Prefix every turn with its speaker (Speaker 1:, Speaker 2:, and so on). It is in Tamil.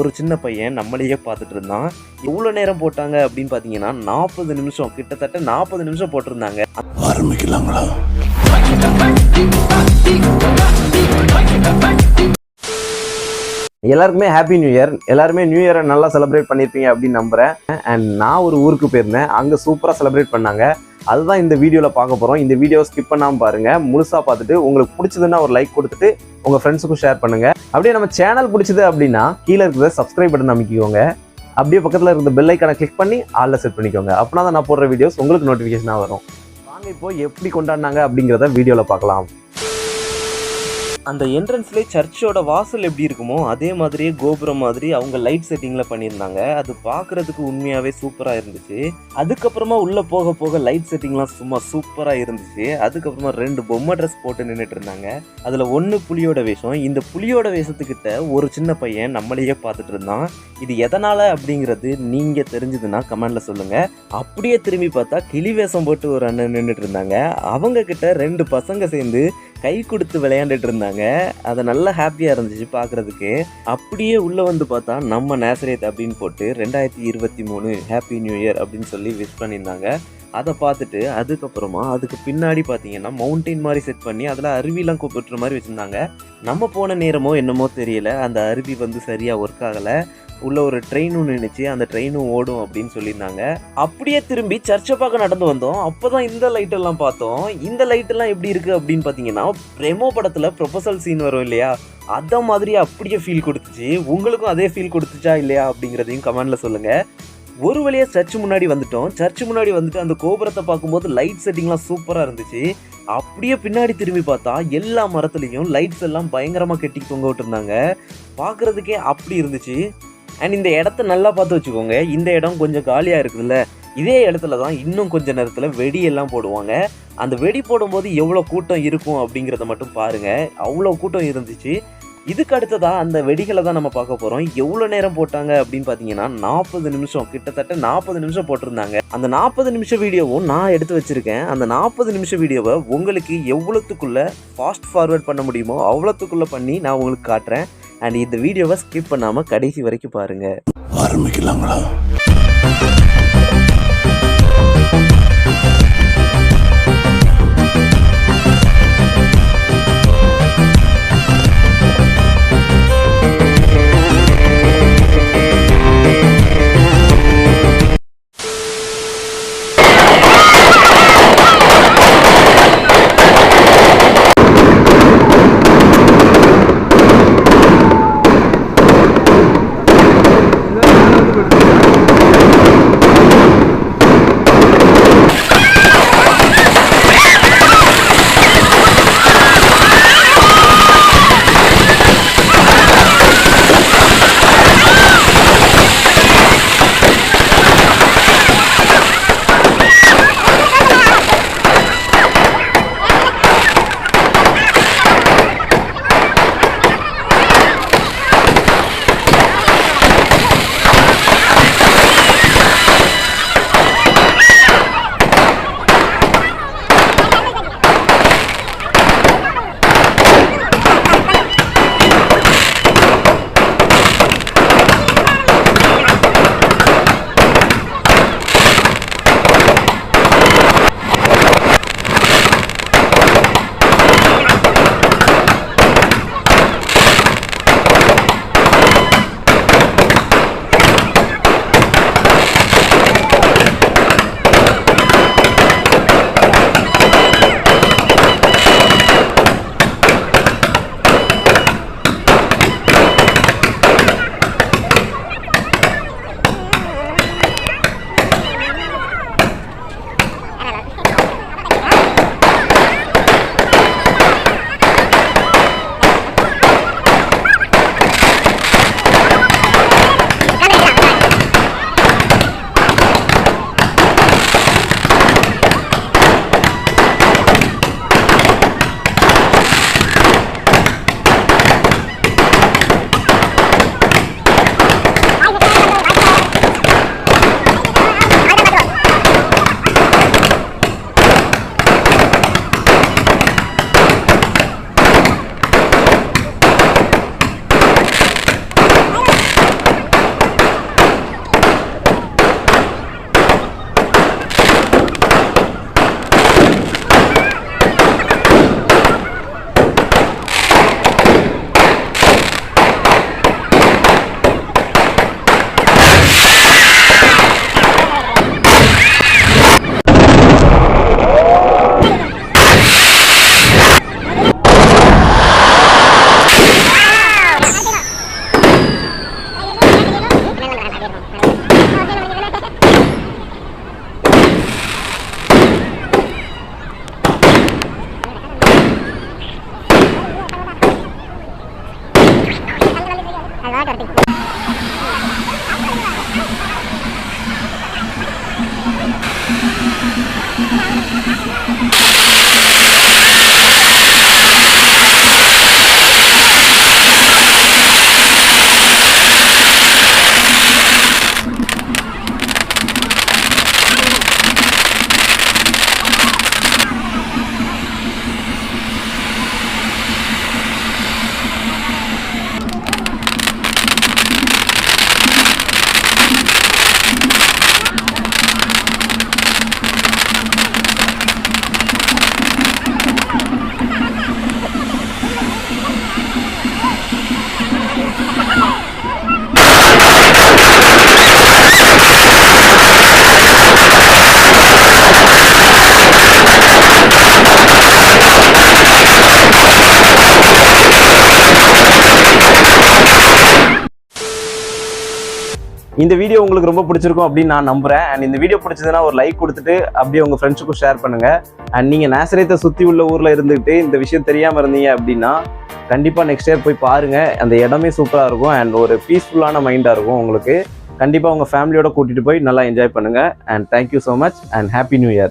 Speaker 1: ஒரு சின்ன பையன் நம்மளையே பார்த்துட்டு இருந்தான். எவ்வளோ நேரம் போட்டாங்க அப்படின்னு பார்த்தீங்கன்னா 40 நிமிஷம், கிட்டத்தட்ட 40 நிமிஷம் போட்டிருந்தாங்க.
Speaker 2: ஆரம்பிக்கலாங்களா?
Speaker 1: எல்லாருக்குமே ஹாப்பி நியூ இயர். எல்லாருமே நியூ இயரை நல்லா செலிப்ரேட் பண்ணியிருப்பீங்க அப்படின்னு நம்புகிறேன். அண்ட் நான் ஒரு ஊருக்கு போயிருந்தேன், அங்கே சூப்பராக செலிப்ரேட் பண்ணாங்க. அதுதான் இந்த வீடியோவில் பார்க்க போகிறோம். இந்த வீடியோ ஸ்கிப் பண்ணாமல் பாருங்கள், முழுசாக பார்த்துட்டு உங்களுக்கு பிடிச்சதுன்னா ஒரு லைக் கொடுத்துட்டு உங்கள் ஃப்ரெண்ட்ஸுக்கும் ஷேர் பண்ணுங்கள். அப்படியே நம்ம சேனல் பிடிச்சது அப்படின்னா கீழே இருக்கிற சப்ஸ்கிரைப் பட்டன் அமைக்கிக்கோங்க. அப்படியே பக்கத்தில் இருக்கிற பெல் ஐக்கானை கிளிக் பண்ணி ஆல்ல செட் பண்ணிக்கோங்க. அப்படின்னா தான் நான் போடுற வீடியோஸ் உங்களுக்கு நோட்டிஃபிகேஷனாக வரும். வாங்க இப்போ எப்படி கொண்டாடினாங்க அப்படிங்கிறத வீடியோவில் பார்க்கலாம். அந்த என்ட்ரன்ஸ்லேயே சர்ச்சோட வாசல் எப்படி இருக்குமோ அதே மாதிரியே கோபுரம் மாதிரி அவங்க லைட் செட்டிங்கில் பண்ணியிருந்தாங்க. அது பார்க்குறதுக்கு உண்மையாகவே சூப்பராக இருந்துச்சு. அதுக்கப்புறமா உள்ளே போக போக லைட் செட்டிங்லாம் சும்மா சூப்பராக இருந்துச்சு. அதுக்கப்புறமா 2 பொம்மை ட்ரெஸ் போட்டு நின்றுட்டு இருந்தாங்க. அதில் ஒன்று புலியோட வேஷம். இந்த புலியோட வேஷத்துக்கிட்ட ஒரு சின்ன பையன் நம்மளையே பார்த்துட்டு இருந்தான். இது எதனால் அப்படிங்கிறது நீங்கள் தெரிஞ்சதுன்னா கமெண்டில் சொல்லுங்கள். அப்படியே திரும்பி பார்த்தா கிளி வேஷம் போட்டு ஒரு அண்ணன் நின்றுட்டு இருந்தாங்க. அவங்க கிட்ட 2 பசங்க சேர்ந்து கை கொடுத்து விளையாண்டுட்டு இருந்தாங்க. அது நல்லா ஹாப்பியாக இருந்துச்சு பார்க்குறதுக்கு. அப்படியே உள்ளே வந்து பார்த்தா நம்ம நேசரேத் அப்படின்னு போட்டு 2023 ஹாப்பி நியூ இயர் அப்படின்னு சொல்லி விஷ் பண்ணியிருந்தாங்க. அதை பார்த்துட்டு அதுக்கப்புறமா அதுக்கு பின்னாடி பார்த்தீங்கன்னா மவுண்டெயின் மாதிரி செட் பண்ணி அதில் அருவிலாம் கூப்பிட்டுற மாதிரி வச்சுருந்தாங்க. நம்ம போன நேரமோ என்னமோ தெரியல, அந்த அருவி வந்து சரியாக ஒர்க் ஆகலை. உள்ள ஒரு ட்ரெயினும் நின்றுச்சு, அந்த ட்ரெயினும் ஓடும் அப்படின்னு சொல்லியிருந்தாங்க. அப்படியே திரும்பி சர்ச்சை பார்க்க நடந்து வந்தோம். அப்போ தான் இந்த லைட்டெல்லாம் பார்த்தோம். இந்த லைட்டெல்லாம் எப்படி இருக்குது அப்படின்னு பார்த்தீங்கன்னா பிரேமோ படத்தில் ப்ரொபோசல் சீன் வரும் இல்லையா, அதை மாதிரி அப்படியே ஃபீல் கொடுத்துச்சு. உங்களுக்கும் அதே ஃபீல் கொடுத்துச்சா இல்லையா அப்படிங்கிறதையும் கமெண்டில் சொல்லுங்கள். ஒரு வழியாக சர்ச்சு முன்னாடி வந்துட்டோம். சர்ச்சு முன்னாடி வந்துட்டு அந்த கோபுரத்தை பார்க்கும்போது லைட் செட்டிங்லாம் சூப்பராக இருந்துச்சு. அப்படியே பின்னாடி திரும்பி பார்த்தா எல்லா மரத்துலேயும் லைட்ஸ் எல்லாம் பயங்கரமாக கெட்டி தொங்க விட்டுருந்தாங்க. பார்க்குறதுக்கே அப்படி இருந்துச்சு. அண்ட் இந்த இடத்த நல்லா பார்த்து வச்சுக்கோங்க. இந்த இடம் கொஞ்சம் காலியாக இருக்குதுல்ல, இதே இடத்துல தான் இன்னும் கொஞ்சம் நேரத்தில் வெடியெல்லாம் போடுவாங்க. அந்த வெடி போடும்போது எவ்வளோ கூட்டம் இருக்கும் அப்படிங்கிறத மட்டும் பாருங்கள். அவ்வளோ கூட்டம் இருந்துச்சு. இதுக்கு அடுத்ததாக அந்த வெடிகளை தான் நம்ம பார்க்க போகிறோம். எவ்வளோ நேரம் போட்டாங்க அப்படின்னு பார்த்தீங்கன்னா 40 நிமிஷம், கிட்டத்தட்ட 40 நிமிஷம் போட்டிருந்தாங்க. அந்த 40 நிமிஷம் வீடியோவும் நான் எடுத்து வச்சுருக்கேன். அந்த 40 நிமிஷம் வீடியோவை உங்களுக்கு எவ்வளோத்துக்குள்ளே ஃபாஸ்ட் ஃபார்வர்ட் பண்ண முடியுமோ அவ்வளோத்துக்குள்ளே பண்ணி நான் உங்களுக்கு காட்டுறேன். அண்ட் இந்த வீடியோவை ஸ்கிப் பண்ணாமல் கடைசி வரைக்கும் பாருங்கள்.
Speaker 2: ஆரம்பிக்கலாங்களா?
Speaker 1: இந்த வீடியோ உங்களுக்கு ரொம்ப பிடிச்சிருக்கும் அப்படின்னு நான் நம்புறேன். அண்ட் இந்த வீடியோ பிடிச்சதுன்னா ஒரு லைக் கொடுத்துட்டு அப்படியே உங்க ஃப்ரெண்ட்ஸுக்கும் ஷேர் பண்ணுங்க. அண்ட் நீங்க நாசரேத்தை சுத்தி உள்ள ஊர்ல இருந்துகிட்டு இந்த விஷயம் தெரியாம இருந்தீங்க அப்படின்னா கண்டிப்பா நெக்ஸ்ட் இயர் போய் பாருங்க. அந்த இடமே சூப்பரா இருக்கும் அண்ட் ஒரு பீஸ்ஃபுல்லான மைண்டா இருக்கும் உங்களுக்கு. கண்டிப்பா உங்க ஃபேமிலியோட கூட்டிட்டு போய் நல்லா என்ஜாய் பண்ணுங்க. And thank you so much and happy new year.